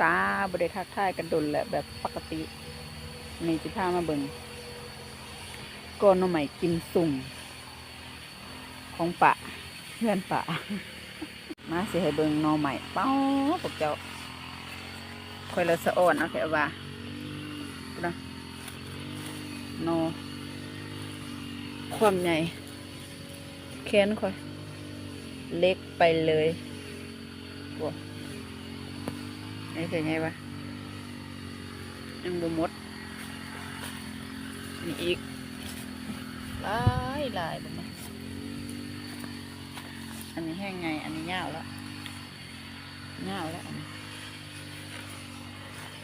จ้าบริทักทายกันดนแหละแบบปกติในจิพามาเบิงก้อนหน่อไม้กิมสุ่มของปะเพื่อนปะมาสิให้เบิงหน่อไม้เป้าพวกเจ้าคอยละสะอ่อนเอาแค่ว่านะหน่อความใหญ่แขนคอยเล็กไปเลยว้านี่เป็นไงวะยังบ่หมดนี่อีกหลายบ่มาอันนี้แห้งไงอันนี้ยาวแล้วอันนี้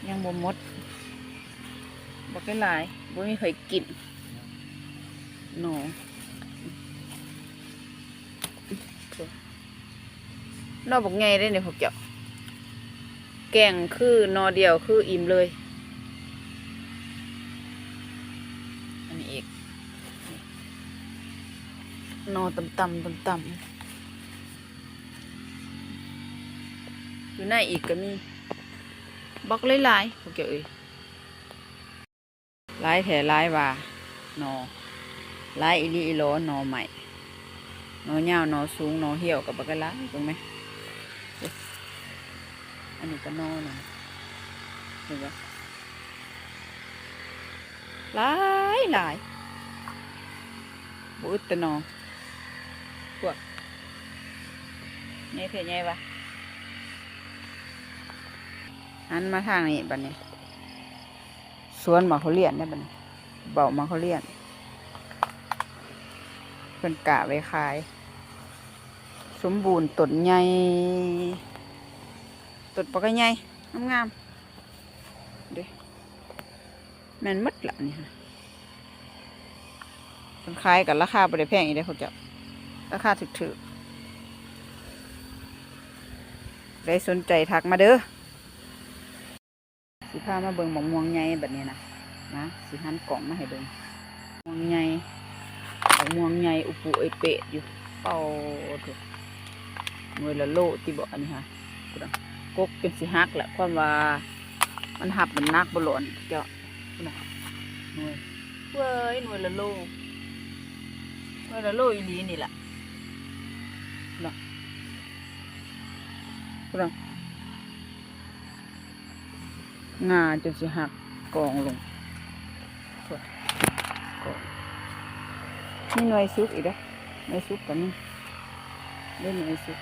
ยังบ่หมดบ่เป็นหลายบ่มีใครกินหนูนอบอกไงได้เนี่ยพวกเจ้าแกงคือนอเดียวคืออิ่มเลยอันนี้อีกนอต่ำอยู่ในอีกก็มีบักหลายพวกเจ้าเอ้ยหลายแถหลายว่านอหลายอีลีอีโลนอใหม่นอยาวนอสูงนอเหี่ยวกับบักหลายถูกไหมอันนี้ก็นอนะเห็นปะหลายบุตรนอพวกนี่เพียงไงวะหันมาทางนี้บัดนี้สวนมาเขาเลี้ยนได้บัดนี้เบามาเขาเลี้ยนเป็นกะไว้ขายสมบูรณ์ต้นใหญ่ต้นปกใหญ่งามๆเด้แม่นมัดละนี่ฮะเป็นขายกับราคาบ่ได้แพงอีกเด้อเขาจะราคาถูกๆได้สนใจทักมาเด้อสิพามาเบิ่งหมองม่วงใหญ่แบบนี้นะสิหันกล่องมาให้เบิ่งม่วงใหญ่ม่วงใหญ่อุปุเอเปะอยู่เป่าถูกหน่วยละโลที่บอกอันนี้ฮะกกเป็นสิฮักแหละความว่ามันหับมันนักบอลอนเจ้าหน่วยเว้ยหน่วยละโลอีลีนี่แหละเนาะงาจนสิหักกองลงนี่หน่วยซุกอีกเด้อหน่วยซุกกันนี่เล่นหน่วยซุก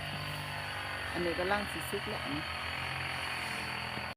อันนี้ก็ล่างสีซุกแล้ว